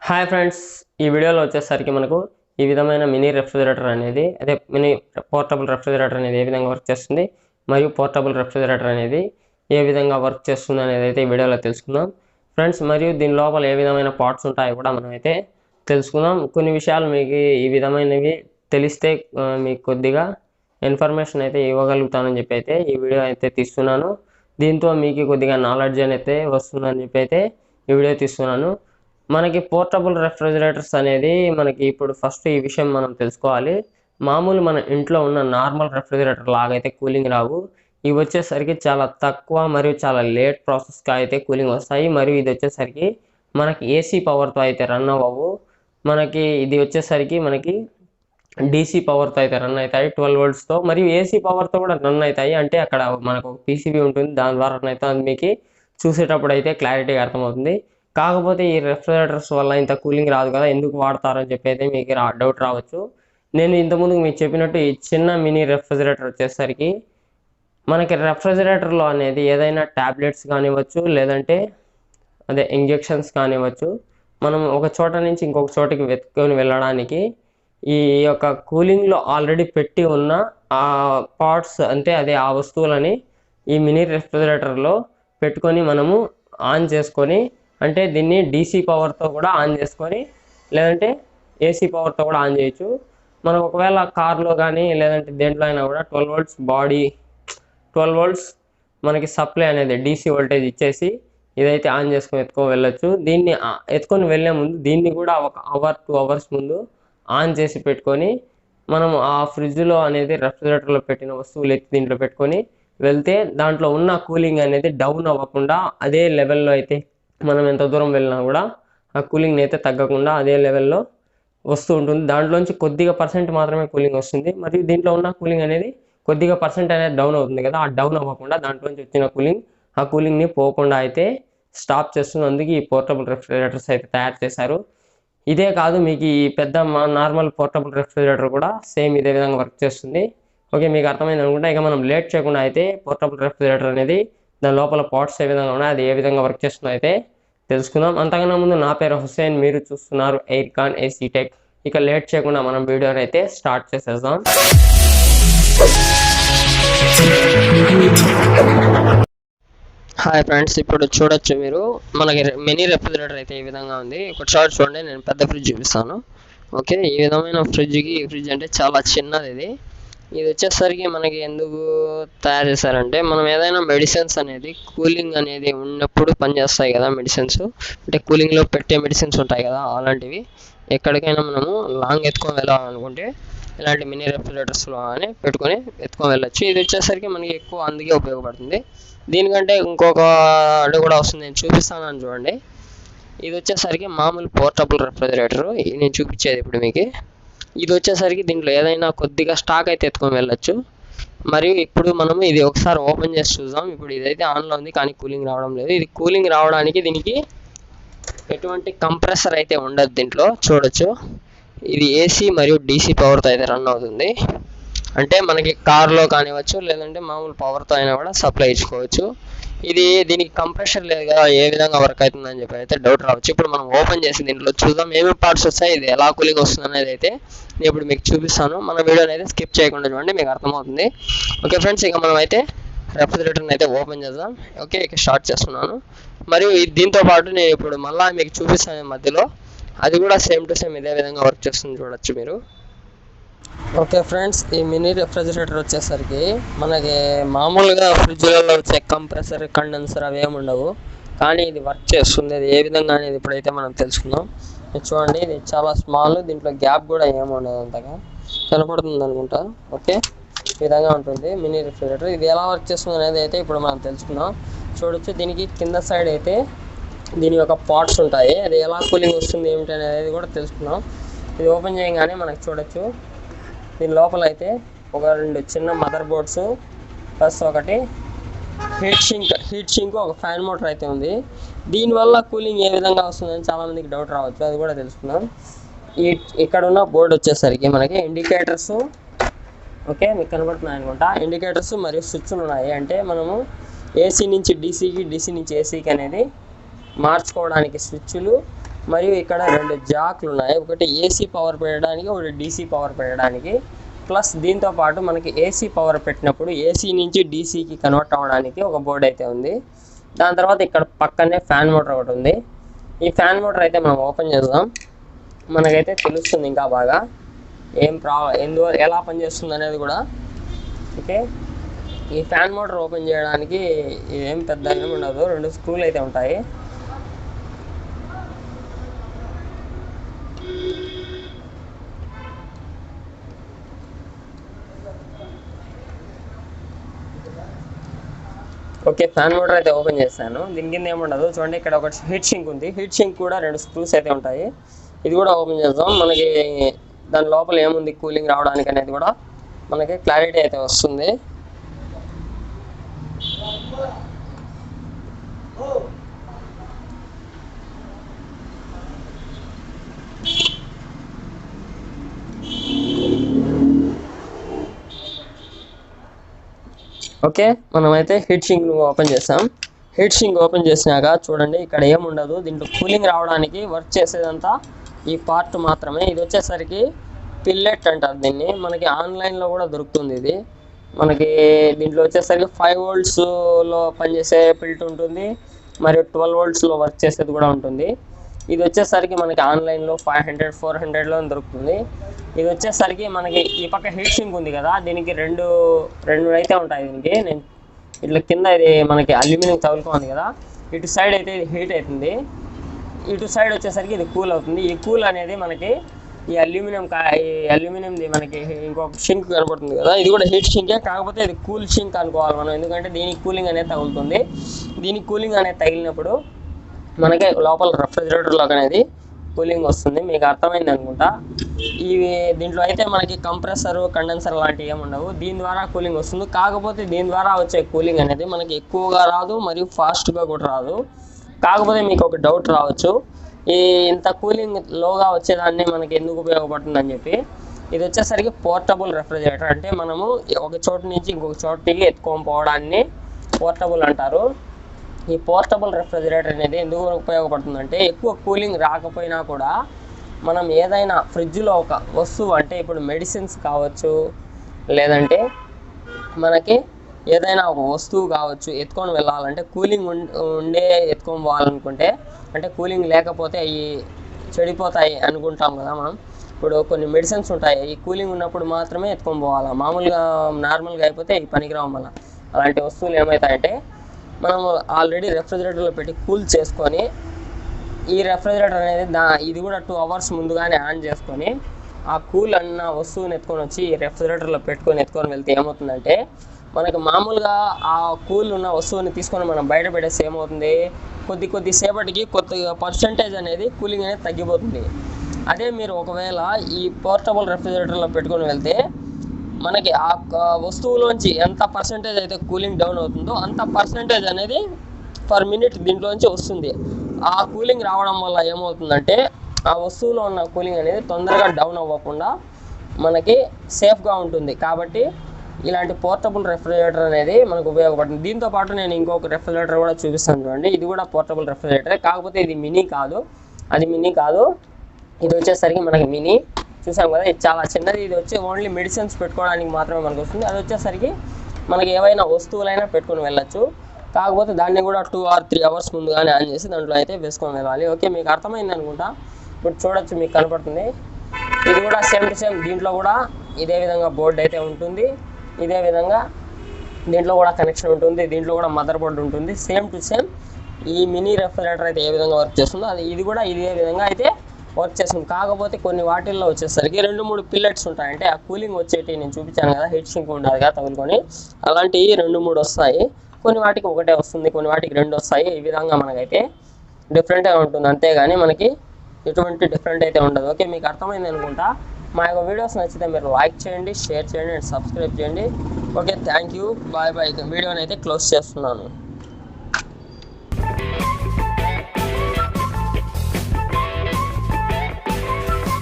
Hi friends, ఈ వీడియోలో వచ్చేసరికి మనకు ఈ విధమైన మినీ రెఫ్రిజిరేటర్ అనేది మినీ పోర్టబుల్ రెఫ్రిజిరేటర్ అనేది ఏ విధంగా వర్క్ చేస్తుంది మరియు పోర్టబుల్ రెఫ్రిజిరేటర్ అనేది ఏ విధంగా వర్క్ చేస్తుంది అనేది అయితే ఈ వీడియోలో తెలుసుకుందాం ఫ్రెండ్స్. మరియు దీని లోపల ఏ విధమైన పార్ట్స్ ఉంటాయో కూడా మనం అయితే తెలుసుకుందాం. కొన్ని విషయాలు మీకు ఈ విధమైనవి తెలిస్తే మీకు కొద్దిగా ఇన్ఫర్మేషన్ అయితే ఇవ్వగలుగుతానని చెప్పి అయితే ఈ వీడియో అయితే తీస్తున్నాను. దీంతో మీకు కొద్దిగా నాలెడ్జ్ అయితే వస్తుందని చెప్పి అయితే ఈ వీడియో తీస్తున్నాను. మనకి పోర్టబుల్ రెఫ్రిజిరేటర్స్ అనేది మనకి ఇప్పుడు ఫస్ట్ ఈ విషయం మనం తెలుసుకోవాలి. మామూలు మన ఇంట్లో ఉన్న నార్మల్ రెఫ్రిజిరేటర్ లాగైతే కూలింగ్ రావు. ఇవి వచ్చేసరికి చాలా తక్కువ మరియు చాలా లేట్ ప్రాసెస్గా అయితే కూలింగ్ వస్తాయి. మరియు ఇది వచ్చేసరికి మనకి ఏసీ పవర్తో అయితే రన్ అవ్వవు. మనకి ఇది వచ్చేసరికి మనకి డీసీ పవర్తో అయితే రన్ అవుతాయి 12 voltsతో. మరియు ఏసీ పవర్తో కూడా రన్ అవుతాయి. అంటే అక్కడ మనకు ఒక పీసీబీ ఉంటుంది, దాని ద్వారా రన్ అవుతుంది. అది మీకు చూసేటప్పుడు అయితే క్లారిటీగా అర్థమవుతుంది. కాకపోతే ఈ రెఫ్రిజిరేటర్స్ వల్ల ఇంత కూలింగ్ రాదు కదా, ఎందుకు వాడతారని చెప్పి అయితే మీకు డౌట్ రావచ్చు. నేను ఇంతకుముందు మీకు చెప్పినట్టు ఈ చిన్న మినీ రెఫ్రిజిరేటర్ వచ్చేసరికి మనకి రెఫ్రిజిరేటర్లో అనేది ఏదైనా ట్యాబ్లెట్స్ కానివ్వచ్చు, లేదంటే ఇంజెక్షన్స్ కానివ్వచ్చు, మనం ఒక చోట నుంచి ఇంకొక చోటకి వెతుకొని వెళ్ళడానికి ఈ యొక్క కూలింగ్లో ఆల్రెడీ పెట్టి ఉన్న ఆ పార్ట్స్ అంటే ఆ వస్తువులని ఈ మినీ రెఫ్రిజిరేటర్లో పెట్టుకొని మనము ఆన్ చేసుకొని, అంటే దీన్ని డీసీ పవర్తో కూడా ఆన్ చేసుకొని, లేదంటే ఏసీ పవర్తో కూడా ఆన్ చేయొచ్చు. మనం ఒకవేళ కార్లో కానీ లేదంటే దేంట్లో అయినా కూడా 12 volts బాడీ 12 volts మనకి సప్లై అనేది డీసీ వోల్టేజ్ ఇచ్చేసి ఇదైతే ఆన్ చేసుకొని ఎత్తుకొని వెళ్ళొచ్చు. దీన్ని ఎత్తుకొని వెళ్ళే ముందు దీన్ని కూడా ఒక అవర్ 2 hours ముందు ఆన్ చేసి పెట్టుకొని మనం ఆ ఫ్రిడ్జ్లో అనేది రెఫ్రిజిరేటర్లో పెట్టిన వస్తువులు ఎత్తి దీంట్లో పెట్టుకొని వెళ్తే దాంట్లో ఉన్న కూలింగ్ అనేది డౌన్ అవ్వకుండా అదే లెవెల్లో అయితే మనం ఎంత దూరం వెళ్ళినా కూడా ఆ కూలింగ్ అయితే తగ్గకుండా అదే లెవెల్లో వస్తూ ఉంటుంది. దాంట్లోంచి కొద్దిగా పర్సెంట్ మాత్రమే కూలింగ్ వస్తుంది. మరియు దీంట్లో ఉన్న కూలింగ్ అనేది కొద్దిగా పర్సెంట్ అనేది డౌన్ అవుతుంది కదా, ఆ డౌన్ అవ్వకుండా దాంట్లోంచి వచ్చిన కూలింగ్ ఆ కూలింగ్ని పోకుండా అయితే స్టాప్ చేస్తుంది. అందుకే ఈ పోర్టబుల్ రెఫ్రిజిరేటర్స్ అయితే తయారు చేశారు. ఇదే కాదు, మీకు ఈ పెద్ద నార్మల్ పోర్టబుల్ రెఫ్రిజిరేటర్ కూడా సేమ్ ఇదే విధంగా వర్క్ చేస్తుంది. ఓకే, మీకు అర్థమైంది అనుకుంటా. ఇక మనం లేట్ చేయకుండా అయితే పోర్టబుల్ రెఫ్రిజిరేటర్ అనేది దాని లోపల పార్ట్స్ ఏ విధంగా ఉన్నాయి, అది ఏ విధంగా వర్క్ చేస్తుందో అయితే తెలుసుకుందాం. అంతకన్నా ముందు నా పేరు హుసేన్, మీరు చూస్తున్నారు ఎయిర్కాన్ ఏసీ టెక్. ఇక లేట్ చేయకుండా మనం వీడియోని అయితే స్టార్ట్ చేసేద్దాం. హాయ్ ఫ్రెండ్స్, ఇప్పుడు చూడొచ్చు మీరు మనకి మినీ రెఫ్రిజిరేటర్ అయితే ఈ విధంగా ఉంది. ఒకసారి చూడండి, నేను పెద్ద ఫ్రిడ్జ్ చూపిస్తాను. ఓకే, ఈ విధమైన ఫ్రిడ్జ్ అంటే చాలా చిన్నది. ఇది వచ్చేసరికి మనకి ఎందుకు తయారు చేశారంటే, మనం ఏదైనా మెడిసిన్స్ అనేది కూలింగ్ అనేది ఉన్నప్పుడు పనిచేస్తాయి కదా. మెడిసిన్స్ అంటే కూలింగ్లో పెట్టే మెడిసిన్స్ ఉంటాయి కదా, అలాంటివి ఎక్కడికైనా మనము లాంగ్ ఎత్తుకొని వెళ్ళాలనుకుంటే ఇలాంటి మినీ రెఫ్రిజిరేటర్స్లో అని పెట్టుకొని ఎత్తుకొని వెళ్ళొచ్చు. ఇది వచ్చేసరికి మనకి ఎక్కువ అందుకే ఉపయోగపడుతుంది. దీనికంటే ఇంకొక అడుగు కూడా వస్తుంది, నేను చూపిస్తాను చూడండి. ఇది వచ్చేసరికి మామూలు పోర్టబుల్ రెఫ్రిజిరేటర్ నేను చూపించేది ఇప్పుడు మీకు. ఇది వచ్చేసరికి దీంట్లో ఏదైనా కొద్దిగా స్టాక్ అయితే ఎత్తుకొని వెళ్ళొచ్చు. మరియు ఇప్పుడు మనము ఇది ఒకసారి ఓపెన్ చేసి చూద్దాం. ఇప్పుడు ఇదైతే ఆన్లో ఉంది, కానీ కూలింగ్ రావడం లేదు. ఇది కూలింగ్ రావడానికి దీనికి ఎటువంటి కంప్రెసర్ అయితే ఉండదు. దీంట్లో చూడొచ్చు, ఇది ఏసీ మరియు డీసీ పవర్తో అయితే రన్ అవుతుంది. అంటే మనకి కార్లో కానివ్వచ్చు, లేదంటే మామూలు పవర్తో అయినా కూడా సప్లై ఇచ్చుకోవచ్చు. దీనికి కంప్రెషర్ లేదు కదా, ఏ విధంగా వర్క్ అవుతుందని చెప్పి అయితే డౌట్ రావచ్చు. ఇప్పుడు మనం ఓపెన్ చేసి దీంట్లో చూద్దాం ఏమేమి పార్ట్స్ వస్తాయి, ఇది ఎలా కూలింగ్ వస్తుంది అనేది అయితే నేను ఇప్పుడు మీకు చూపిస్తాను. మన వీడియోని అయితే స్కిప్ చేయకుండా చూడండి, మీకు అర్థమవుతుంది. ఓకే ఫ్రెండ్స్, ఇక మనం అయితే రెఫ్రిజిరేటర్ని అయితే ఓపెన్ చేద్దాం. ఓకే, ఇక స్టార్ట్ చేస్తున్నాను. మరియు దీంతో పాటు నేను ఇప్పుడు మళ్ళీ మీకు చూపిస్తాను మధ్యలో, అది కూడా సేమ్ టు సేమ్ ఇదే విధంగా వర్క్ చేస్తుంది, చూడొచ్చు మీరు. ఓకే ఫ్రెండ్స్, ఈ మినీ రెఫ్రిజిరేటర్ వచ్చేసరికి మనకి మామూలుగా ఫ్రిడ్జ్లలో వచ్చే కంప్రెసర్, కండెన్సర్ అవి ఏమి ఉండవు, కానీ ఇది వర్క్ చేస్తుంది. అది ఏ విధంగా అనేది ఇప్పుడైతే మనం తెలుసుకుందాం. చూడండి, ఇది చాలా స్మాల్, దీంట్లో గ్యాప్ కూడా ఏమి ఉండదు, అంతగా కనపడుతుంది అనుకుంటా. ఓకే, ఈ విధంగా ఉంటుంది మినీ రెఫ్రిజిరేటర్. ఇది ఎలా వర్క్ చేస్తుంది అనేది అయితే ఇప్పుడు మనం తెలుసుకుందాం. చూడొచ్చు, దీనికి కింద సైడ్ అయితే దీని యొక్క పార్ట్స్ ఉంటాయి. అది ఎలా కూలింగ్ వస్తుంది ఏమిటి అనేది కూడా తెలుసుకుందాం. ఇది ఓపెన్ చేయగానే మనకు చూడొచ్చు, దీని లోపల అయితే ఒక 2 చిన్న మదర్ బోర్డ్స్ ప్లస్ ఒకటి హీట్ షింక్ ఒక ఫ్యాన్ మోటార్ అయితే ఉంది. దీనివల్ల కూలింగ్ ఏ విధంగా వస్తుందని చాలామందికి డౌట్ రావచ్చు, అది కూడా తెలుసుకుందాం. ఇక్కడ ఉన్న బోర్డు వచ్చేసరికి మనకి ఇండికేటర్స్, ఓకే మీకు కనబడుతున్నాయి అనుకుంటా, ఇండికేటర్స్ మరియు స్విచ్లు ఉన్నాయి. అంటే మనము ఏసీ నుంచి డీసీకి, డీసీ నుంచి ఏసీకి అనేది మార్చుకోవడానికి స్విచ్లు మరియు ఇక్కడ 2 జాక్లు ఉన్నాయి, ఒకటి ఏసీ పవర్ పెట్టడానికి, ఒకటి డీసీ పవర్ పెట్టడానికి. ప్లస్ దీంతో పాటు మనకి ఏసీ పవర్ పెట్టినప్పుడు ఏసీ నుంచి డీసీకి కన్వర్ట్ అవ్వడానికి ఒక బోర్డు అయితే ఉంది. దాని తర్వాత ఇక్కడ పక్కనే ఫ్యాన్ మోటార్ ఒకటి ఉంది. ఈ ఫ్యాన్ మోటార్ అయితే మనం ఓపెన్ చేద్దాం, మనకైతే తెలుస్తుంది ఇంకా బాగా ఎలా పనిచేస్తుంది అనేది కూడా. ఓకే, ఈ ఫ్యాన్ మోటార్ ఓపెన్ చేయడానికి ఏం పెద్ద ఏమి ఉండదు, 2 స్క్రూలు అయితే ఉంటాయి. ఓకే, ఫ్యాన్ మోటార్ అయితే ఓపెన్ చేశాను. దీని కింద ఏముండదు చూడండి, ఇక్కడ ఒక హీట్ షింక్ ఉంది. హీట్ షింక్ కూడా 2 స్క్రూస్ అయితే ఉంటాయి. ఇది కూడా ఓపెన్ చేద్దాం, మనకి దాని లోపల ఏముంది కూలింగ్ రావడానికి అనేది కూడా మనకి క్లారిటీ అయితే వస్తుంది. ఓకే, మనమైతే హీట్ షింక్ ఓపెన్ చేసాం. హీట్ షింక్ ఓపెన్ చేసినాక చూడండి, ఇక్కడ ఏముండదు, దీంట్లో కూలింగ్ రావడానికి వర్క్ చేసేదంతా ఈ పార్ట్ మాత్రమే. ఇది వచ్చేసరికి పిల్లెట్ అంటారు దీన్ని, మనకి ఆన్లైన్లో కూడా దొరుకుతుంది. ఇది మనకి దీంట్లో వచ్చేసరికి 5 voltsలో పనిచేసే పిల్ట్ ఉంటుంది, మరియు 12 voltsలో వర్క్ చేసేది కూడా ఉంటుంది. ఇది వచ్చేసరికి మనకి ఆన్లైన్లో 500 400లో దొరుకుతుంది. ఇది వచ్చేసరికి మనకి ఈ పక్క హీట్ షింక్ ఉంది కదా, దీనికి రెండు అయితే ఉంటాయి. దీనికి నేను ఇట్లా కింద ఇది మనకి అల్యూమినియం తగులుకోండి కదా, ఇటు సైడ్ అయితే ఇది హీట్ అవుతుంది, ఇటు సైడ్ వచ్చేసరికి ఇది కూల్ అవుతుంది. ఈ కూల్ అనేది మనకి ఈ అల్యూమినియంది మనకి ఇంకొక షింక్ కనబడుతుంది కదా, ఇది కూడా హీట్ షింకే, కాకపోతే ఇది కూల్ షింక్ అనుకోవాలి మనం, ఎందుకంటే దీనికి కూలింగ్ అనేది తగులుతుంది. దీనికి కూలింగ్ అనేది తగిలినప్పుడు మనకి లోపల రెఫ్రిజిరేటర్లోకి అనేది కూలింగ్ వస్తుంది. మీకు అర్థమైంది అనుకుంటా. దీంట్లో అయితే మనకి కంప్రెసర్ కండెన్సర్ లాంటివి ఏమి ఉండవు, దీని ద్వారా కూలింగ్ వస్తుంది. కాకపోతే దీని ద్వారా వచ్చే కూలింగ్ అనేది మనకి ఎక్కువగా రాదు, మరియు ఫాస్ట్గా కూడా రాదు. కాకపోతే మీకు ఒక డౌట్ రావచ్చు, ఇంత కూలింగ్ లోగా వచ్చేదాన్ని మనకి ఎందుకు ఉపయోగపడుతుందని చెప్పి. ఇది వచ్చేసరికి పోర్టబుల్ రెఫ్రిజిరేటర్, అంటే మనము ఒక చోటు నుంచి ఇంకొక చోటుకి ఎత్తుకొని పోవడాన్ని పోర్టబుల్ అంటారు. ఈ పోర్టబుల్ రెఫ్రిజిరేటర్ అనేది ఎందుకు ఉపయోగపడుతుందంటే, ఎక్కువ కూలింగ్ రాకపోయినా కూడా మనం ఏదైనా ఫ్రిడ్జ్లో ఒక వస్తువు, అంటే ఇప్పుడు మెడిసిన్స్ కావచ్చు, లేదంటే మనకి ఏదైనా ఒక వస్తువు కావచ్చు, ఎత్తుకొని వెళ్ళాలంటే కూలింగ్ ఉండే ఎత్తుకొని పోవాలనుకుంటే, అంటే కూలింగ్ లేకపోతే అవి చెడిపోతాయి అనుకుంటాం కదా మనం. ఇప్పుడు కొన్ని మెడిసిన్స్ ఉంటాయి, ఈ కూలింగ్ ఉన్నప్పుడు మాత్రమే ఎత్తుకొని పోవాలి, మామూలుగా నార్మల్గా అయిపోతే ఈ పనికిరావు. మళ్ళీ అలాంటి వస్తువులు ఏమవుతాయంటే, మనం ఆల్రెడీ రెఫ్రిజిరేటర్లో పెట్టి కూల్ చేసుకొని, ఈ రెఫ్రిజిరేటర్ అనేది ఇది కూడా 2 hours ముందుగానే ఆన్ చేసుకొని, ఆ కూల్ అన్న వస్తువుని ఎత్తుకొని వచ్చి ఈ రెఫ్రిజిరేటర్లో ఎత్తుకొని వెళ్తే ఏమవుతుందంటే, మనకి మామూలుగా ఆ కూల్ ఉన్న వస్తువుని తీసుకొని మనం బయట పెట్టేస్తే ఏమవుతుంది, కొద్దిసేపటికి పర్సెంటేజ్ అనేది కూలింగ్ అనేది తగ్గిపోతుంది. అదే మీరు ఒకవేళ ఈ పోర్టబుల్ రెఫ్రిజిరేటర్లో పెట్టుకొని వెళ్తే, మనకి ఆ వస్తువులోంచి ఎంత పర్సెంటేజ్ అయితే కూలింగ్ డౌన్ అవుతుందో అంత పర్సెంటేజ్ అనేది పర్ మినిట్ దీంట్లోంచి వస్తుంది. ఆ కూలింగ్ రావడం వల్ల ఏమవుతుందంటే, ఆ వస్తువులో ఉన్న కూలింగ్ అనేది తొందరగా డౌన్ అవ్వకుండా మనకి సేఫ్గా ఉంటుంది. కాబట్టి ఇలాంటి పోర్టబుల్ రెఫ్రిజిరేటర్ అనేది మనకు ఉపయోగపడుతుంది. దీంతో పాటు నేను ఇంకొక రెఫ్రిజిరేటర్ కూడా చూపిస్తాను చూడండి, ఇది కూడా పోర్టబుల్ రెఫ్రిజిరేటర్, కాకపోతే ఇది మినీ కాదు, ఇది వచ్చేసరికి మనకి మినీ చూసాం కదా, ఇది చాలా చిన్నది. ఇది వచ్చి ఓన్లీ మెడిసిన్స్ పెట్టుకోవడానికి మాత్రమే మనకు వస్తుంది. అది వచ్చేసరికి మనకి ఏవైనా వస్తువులైనా పెట్టుకుని వెళ్ళచ్చు, కాకపోతే దాన్ని కూడా 2 or 3 hours ముందుగానే ఆన్ చేసి దాంట్లో అయితే వేసుకొని వెళ్ళాలి. ఓకే, మీకు అర్థమైంది అనుకుంటా. ఇప్పుడు చూడొచ్చు, మీకు కనపడుతుంది. ఇది కూడా సేమ్ టు సేమ్, దీంట్లో కూడా ఇదే విధంగా బోర్డు అయితే ఉంటుంది, ఇదే విధంగా దీంట్లో కూడా కనెక్షన్ ఉంటుంది, దీంట్లో కూడా మదర్ బోర్డు ఉంటుంది. సేమ్ టు సేమ్ ఈ మినీ రెఫ్రిజిరేటర్ అయితే ఏ విధంగా వర్క్ చేస్తుందో ఇది కూడా ఇదే విధంగా అయితే వర్క్ చేస్తుంది. కాకపోతే కొన్ని వాటిల్లో వచ్చేసరికి 2-3 పిల్లెట్స్ ఉంటాయి, అంటే ఆ కూలింగ్ వచ్చేటి నేను చూపించాను కదా, హీట్ షింక్ ఉండదు కదా తగులుకొని, అలాంటివి 2-3 వస్తాయి. కొన్ని వాటికి ఒకటే వస్తుంది, కొన్ని వాటికి 2 వస్తాయి. ఈ విధంగా మనకైతే డిఫరెంట్గా ఉంటుంది, అంతేగాని మనకి ఎటువంటి డిఫరెంట్ అయితే ఉండదు. ఓకే, మీకు అర్థమైంది అనుకుంటా. మా యొక్క వీడియోస్ నచ్చితే మీరు లైక్ చేయండి, షేర్ చేయండి అండ్ సబ్స్క్రైబ్ చేయండి. Okay, thank you, bye bye. వీడియోని అయితే క్లోజ్ చేస్తున్నాను.